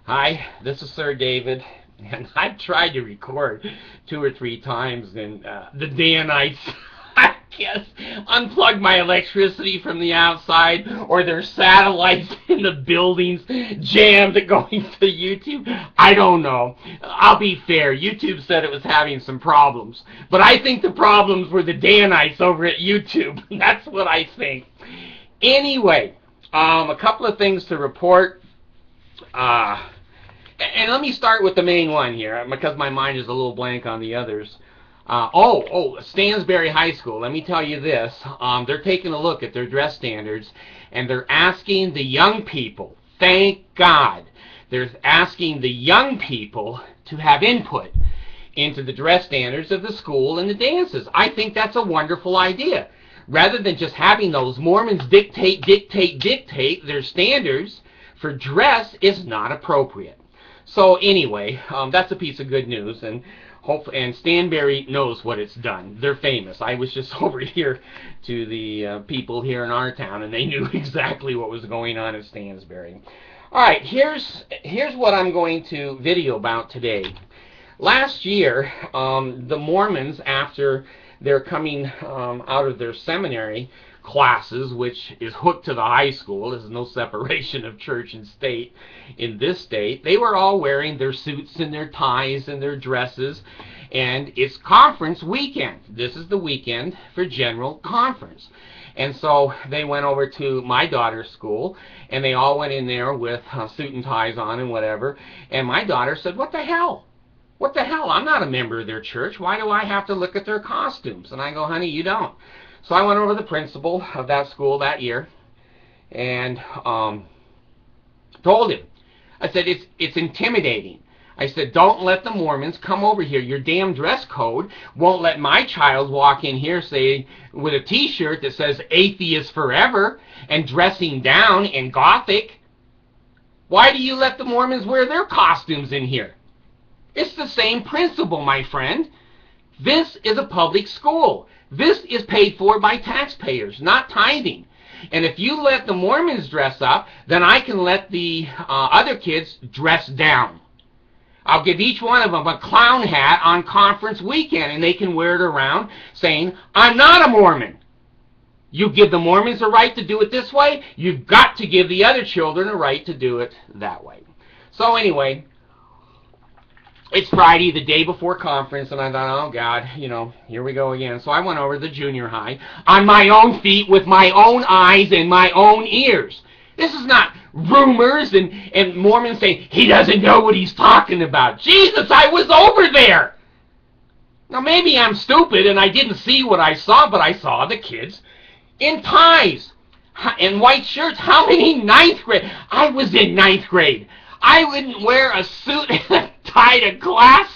Hi, this is Sir David, and I've tried to record 2 or 3 times, and the Danites, I guess, unplug my electricity from the outside, or their satellites in the buildings jammed going to YouTube. I don't know. I'll be fair. YouTube said it was having some problems, but I think the problems were the Danites over at YouTube. That's what I think. Anyway, a couple of things to report. And let me start with the main one here, because my mind is a little blank on the others. Stansbury High School. Let me tell you this. They're taking a look at their dress standards, and they're asking the young people, thank God, they're asking the young people to have input into the dress standards of the school and the dances. I think that's a wonderful idea. Rather than just having those Mormons dictate their standards for dress is not appropriate. So anyway, that's a piece of good news, and Stanberry knows what it's done. They're famous. I was just over here to the people here in our town, and they knew exactly what was going on at Stansbury. All right, here's what I'm going to video about today. Last year, the Mormons, after they're coming out of their seminary classes, which is hooked to the high school. There's no separation of church and state in this state. They were all wearing their suits and their ties and their dresses, and it's conference weekend. This is the weekend for general conference. And so they went over to my daughter's school, and they all went in there with suit and ties on and whatever, and my daughter said, "What the hell? What the hell? I'm not a member of their church. Why do I have to look at their costumes?" And I go, "Honey, you don't." So I went over to the principal of that school that year and told him. I said, it's intimidating. I said, don't let the Mormons come over here. Your damn dress code won't let my child walk in here, say, with a T-shirt that says atheist forever and dressing down in Gothic. Why do you let the Mormons wear their costumes in here? It's the same principle, my friend. This is a public school. This is paid for by taxpayers, not tithing. And if you let the Mormons dress up, then I can let the other kids dress down. I'll give each one of them a clown hat on conference weekend, and they can wear it around saying, I'm not a Mormon. You give the Mormons a right to do it this way, you've got to give the other children a right to do it that way. So anyway, it's Friday, the day before conference, and I thought, oh God, here we go again. So I went over to the junior high on my own feet with my own eyes and my own ears. This is not rumors and Mormons saying, he doesn't know what he's talking about. Jesus, I was over there. Now maybe I'm stupid and I didn't see what I saw, but I saw the kids in ties and white shirts. How many ninth grade? I was in ninth grade. I wouldn't wear a suit and a tie to class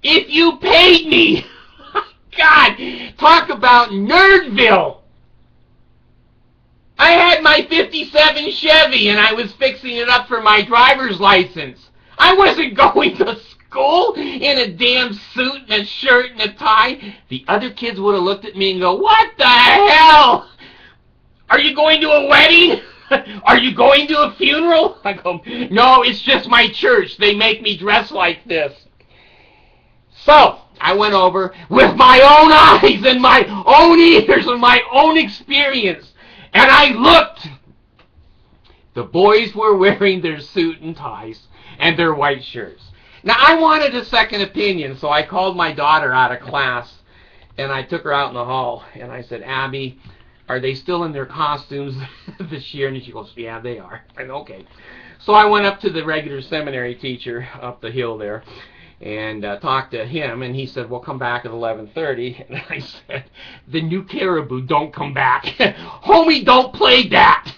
if you paid me. God, talk about Nerdville. I had my 57 Chevy and I was fixing it up for my driver's license. I wasn't going to school in a damn suit and a shirt and a tie. The other kids would have looked at me and go, what the hell? Are you going to a wedding? Are you going to a funeral? I go, no, it's just my church. They make me dress like this. So I went over with my own eyes and my own ears and my own experience. And I looked. The boys were wearing their suit and ties and their white shirts. Now, I wanted a second opinion, so I called my daughter out of class, and I took her out in the hall, and I said, Abby, are they still in their costumes this year? And she goes, yeah, they are. I said, okay. So I went up to the regular seminary teacher up the hill there and talked to him, and he said, well, come back at 11:30. And I said, the new caribou, don't come back. Homie, don't play that.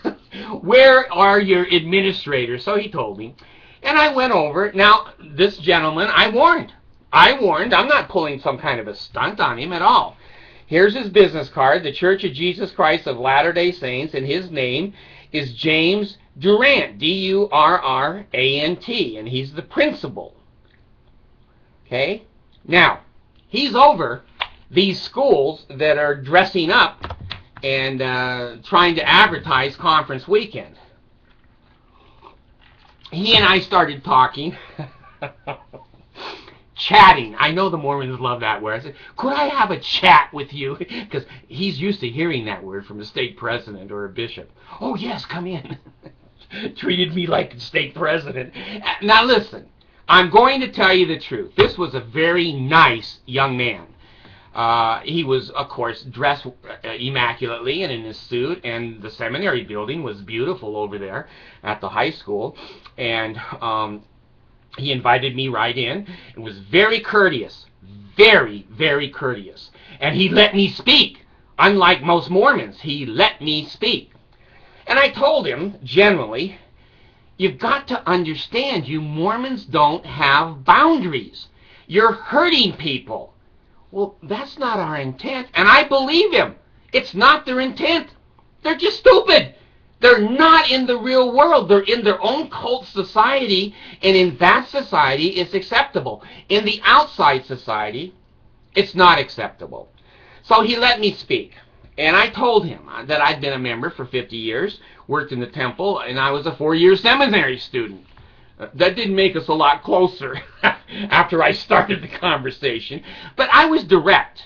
Where are your administrators? So he told me. And I went over. Now, this gentleman, I warned. I'm not pulling some kind of a stunt on him at all. Here's his business card, the Church of Jesus Christ of Latter-day Saints, and his name is James Durant, D-U-R-R-A-N-T, and he's the principal. Okay? Now, he's over these schools that are dressing up and trying to advertise conference weekend. he and I started talking. Chatting. I know the Mormons love that word. I said, could I have a chat with you? Because he's used to hearing that word from a state president or a bishop. Oh, yes, come in. Treated me like a state president. Now, listen. I'm going to tell you the truth. This was a very nice young man. He was, of course, dressed immaculately and in his suit, and the seminary building was beautiful over there at the high school. And he invited me right in and was very courteous, very, very courteous. And he let me speak. Unlike most Mormons, he let me speak. And I told him, generally, you've got to understand, you Mormons don't have boundaries. You're hurting people. Well, that's not our intent. And I believe him. It's not their intent. They're just stupid. They're not in the real world. They're in their own cult society, and in that society, it's acceptable. In the outside society, it's not acceptable. So he let me speak, and I told him that I'd been a member for 50 years, worked in the temple, and I was a 4-year seminary student. That didn't make us a lot closer after I started the conversation, but I was direct.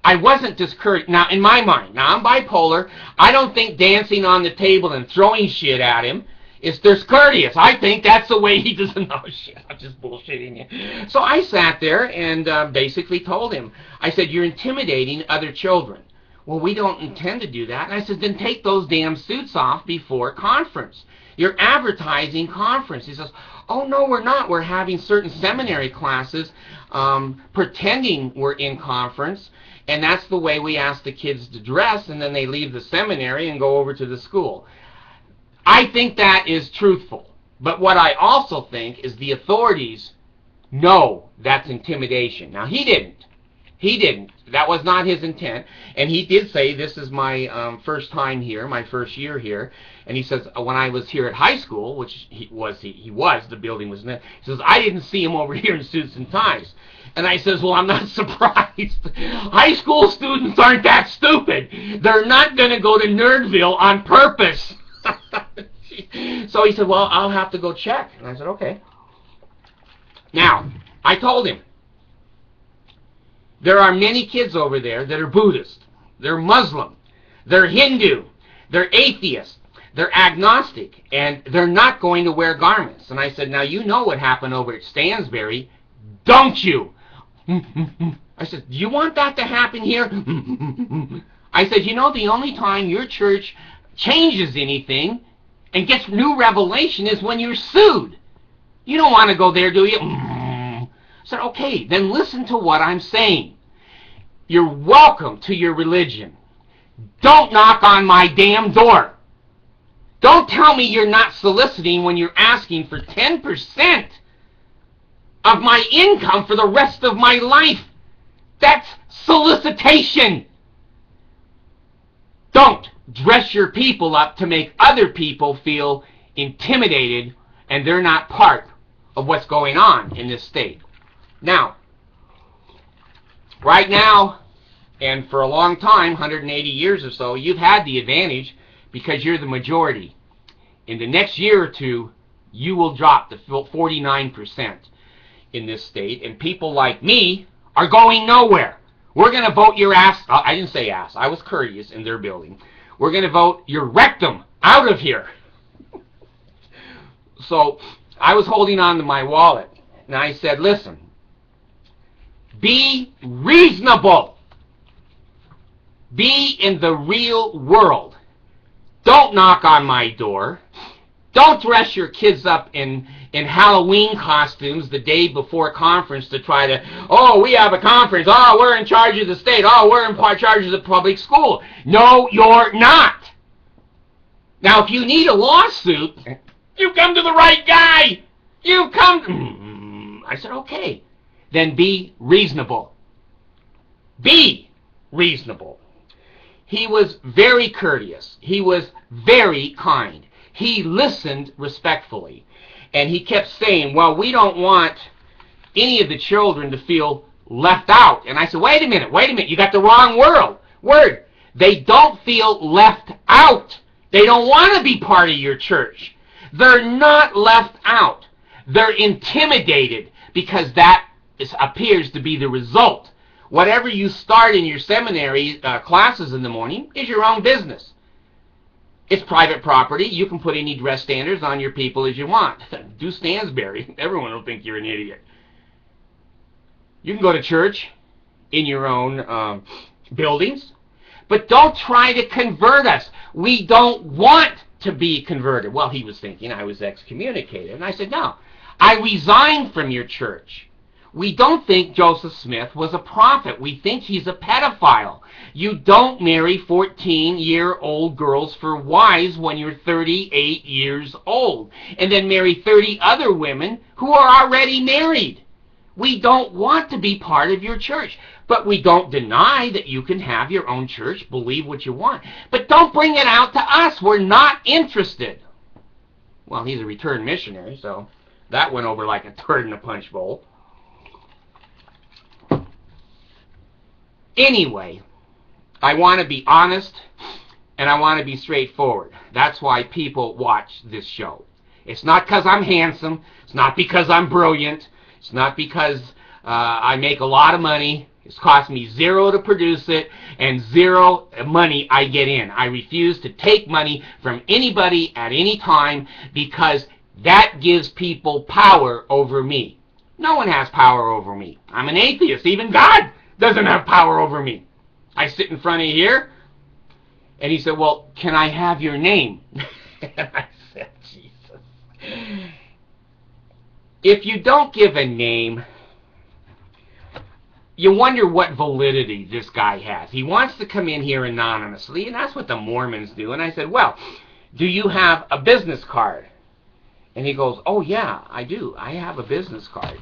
I wasn't discouraged. Now, in my mind, now I'm bipolar. I don't think dancing on the table and throwing shit at him is discourteous. I think that's the way he doesn't know shit. I'm just bullshitting you. So I sat there and basically told him, I said, you're intimidating other children. Well, we don't intend to do that. And I said, then take those damn suits off before conference. You're advertising conference. He says, oh, no, we're not. We're having certain seminary classes pretending we're in conference. And that's the way we ask the kids to dress, and then they leave the seminary and go over to the school. I think that is truthful. But what I also think is the authorities know that's intimidation. Now, he didn't. He didn't. That was not his intent. And he did say, this is my first time here, my first year here. And he says, when I was here at high school, which he was, the building was in there, he says, I didn't see him over here in suits and ties. And I says, well, I'm not surprised. High school students aren't that stupid. They're not going to go to Nerdville on purpose. So he said, well, I'll have to go check. And I said, okay. Now, I told him, there are many kids over there that are Buddhist. They're Muslim. They're Hindu. They're atheist. They're agnostic. And they're not going to wear garments. And I said, now, you know what happened over at Stansbury, don't you? I said, do you want that to happen here? I said, you know, the only time your church changes anything and gets new revelation is when you're sued. You don't want to go there, do you? I said, okay, then listen to what I'm saying. You're welcome to your religion. Don't knock on my damn door. Don't tell me you're not soliciting when you're asking for 10% of my income for the rest of my life. That's solicitation. Don't dress your people up to make other people feel intimidated and they're not part of what's going on in this state. Now, right now, and for a long time, 180 years or so, you've had the advantage because you're the majority. In the next year or two, you will drop to 49% in this state, and people like me are going nowhere. We're going to vote your ass, I didn't say ass, I was courteous in their building. We're going to vote your rectum out of here. So I was holding on to my wallet, and I said, listen, be reasonable. Be in the real world. Don't knock on my door. Don't dress your kids up in Halloween costumes the day before conference to try to, oh, we have a conference. Oh, we're in charge of the state. Oh, we're in charge of the public school. No, you're not. Now, if you need a lawsuit, you come to the right guy. You come. I said, okay. Then be reasonable. Be reasonable. He was very courteous. He was very kind. He listened respectfully. And he kept saying, well, we don't want any of the children to feel left out. And I said, wait a minute, you got the wrong word. They don't feel left out. They don't want to be part of your church. They're not left out. They're intimidated because that appears to be the result. Whatever you start in your seminary classes in the morning is your own business. It's private property. You can put any dress standards on your people as you want. Do Stansbury. Everyone will think you're an idiot. You can go to church in your own buildings, but don't try to convert us. We don't want to be converted. Well, he was thinking I was excommunicated. And I said, no, I resigned from your church. We don't think Joseph Smith was a prophet. We think he's a pedophile. You don't marry 14-year-old girls for wives when you're 38 years old, and then marry 30 other women who are already married. We don't want to be part of your church. But we don't deny that you can have your own church, believe what you want. But don't bring it out to us. We're not interested. Well, he's a returned missionary, so that went over like a turd in a punch bowl. Anyway, I want to be honest and I want to be straightforward. That's why people watch this show. It's not because I'm handsome. It's not because I'm brilliant. It's not because I make a lot of money. It's cost me $0 to produce it and $0 money I get in. I refuse to take money from anybody at any time because that gives people power over me. No one has power over me. I'm an atheist. Even God doesn't have power over me. I sit in front of here, and he said, well, can I have your name? And I said, Jesus. If you don't give a name, you wonder what validity this guy has. He wants to come in here anonymously, and that's what the Mormons do. And I said, well, do you have a business card? And he goes, oh, yeah, I do. I have a business card.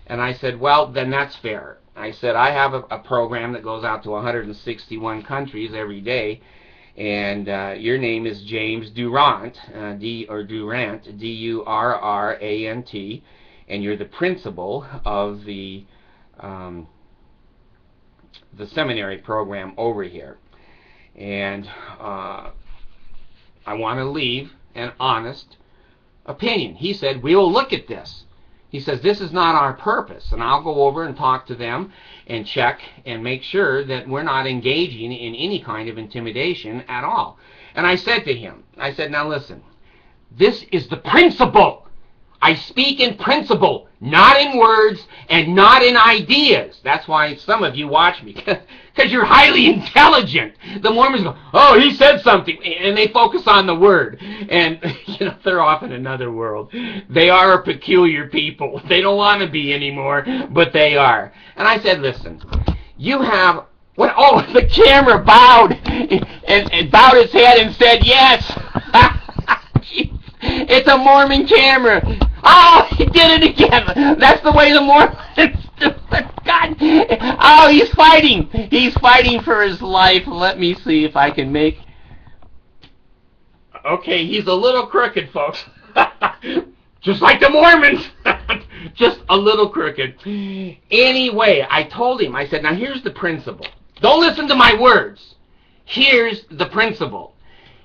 And I said, well, then that's fair. I said, I have a program that goes out to 161 countries every day, and your name is James Durant, Durant, D-U-R-R-A-N-T, and you're the principal of the seminary program over here. And I want to leave an honest opinion. He said, we'll look at this. He says, this is not our purpose, and I'll go over and talk to them and check and make sure that we're not engaging in any kind of intimidation at all. And I said to him, I said, now listen, this is the principle. I speak in principle, not in words and not in ideas. That's why some of you watch me, because you're highly intelligent. The Mormons go, oh, he said something, and they focus on the word. And they're off in another world. They are a peculiar people. They don't want to be anymore, but they are. And I said, listen, you have... Oh, the camera bowed and bowed its head and said yes. It's a Mormon camera. Oh, he did it again. That's the way the Mormons do it. God. Oh, he's fighting. He's fighting for his life. Let me see if I can make... Okay, he's a little crooked, folks. Just like the Mormons. Just a little crooked. Anyway, I told him, I said, now here's the principle. Don't listen to my words. Here's the principle.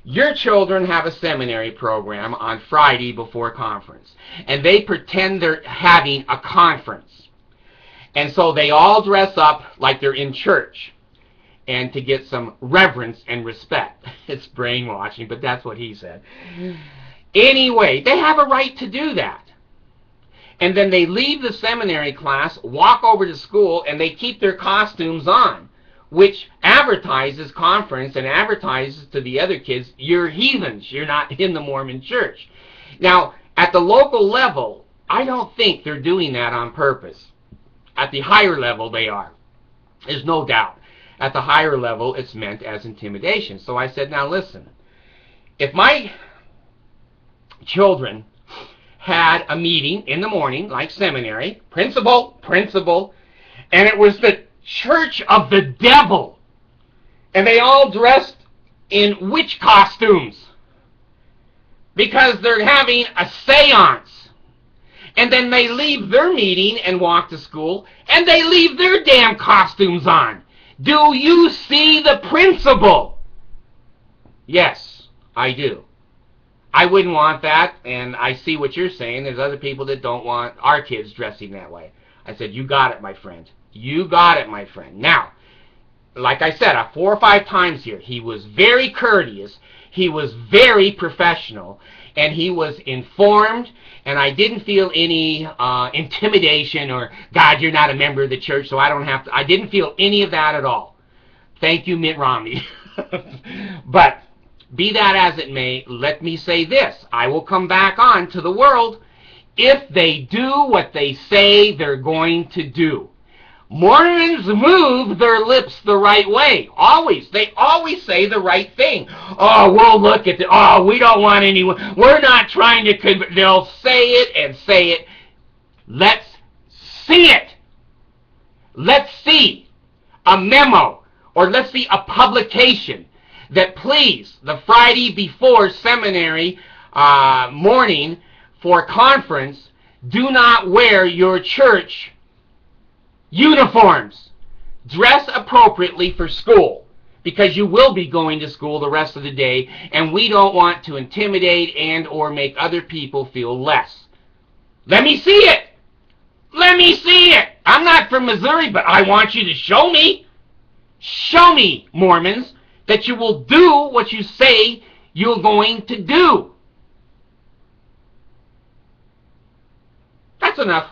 Your children have a seminary program on Friday before conference, and they pretend they're having a conference. And so they all dress up like they're in church, and to get some reverence and respect. It's brainwashing, but that's what he said. Anyway, they have a right to do that. And then they leave the seminary class, walk over to school, and they keep their costumes on, which advertises conference and advertises to the other kids, you're heathens, you're not in the Mormon church. Now, at the local level, I don't think they're doing that on purpose. At the higher level, they are. There's no doubt. At the higher level, it's meant as intimidation. So I said, now listen, if my children had a meeting in the morning, like seminary, principal, and it was the church of the devil, and they all dressed in witch costumes because they're having a seance, and then they leave their meeting and walk to school, and they leave their damn costumes on. Do you see the principle? Yes, I do. I wouldn't want that, and I see what you're saying. There's other people that don't want our kids dressing that way. I said, you got it, my friend. You got it, my friend. Now, like I said, 4 or 5 times here, he was very courteous, he was very professional, and he was informed, and I didn't feel any intimidation or, God, you're not a member of the church, so I don't have to. I didn't feel any of that at all. Thank you, Mitt Romney. But be that as it may, let me say this. I will come back on to the world if they do what they say they're going to do. Mormons move their lips the right way. Always. They always say the right thing. Oh, we'll look at we don't want anyone. We're not trying to they'll say it and say it. Let's see it. Let's see a memo, or let's see a publication that, please, the Friday before seminary morning for conference, do not wear your church uniforms. Dress appropriately for school, because you will be going to school the rest of the day, and we don't want to intimidate and or make other people feel less. Let me see it. Let me see it. I'm not from Missouri, but I want you to show me. Show me, Mormons, that you will do what you say you're going to do. That's enough.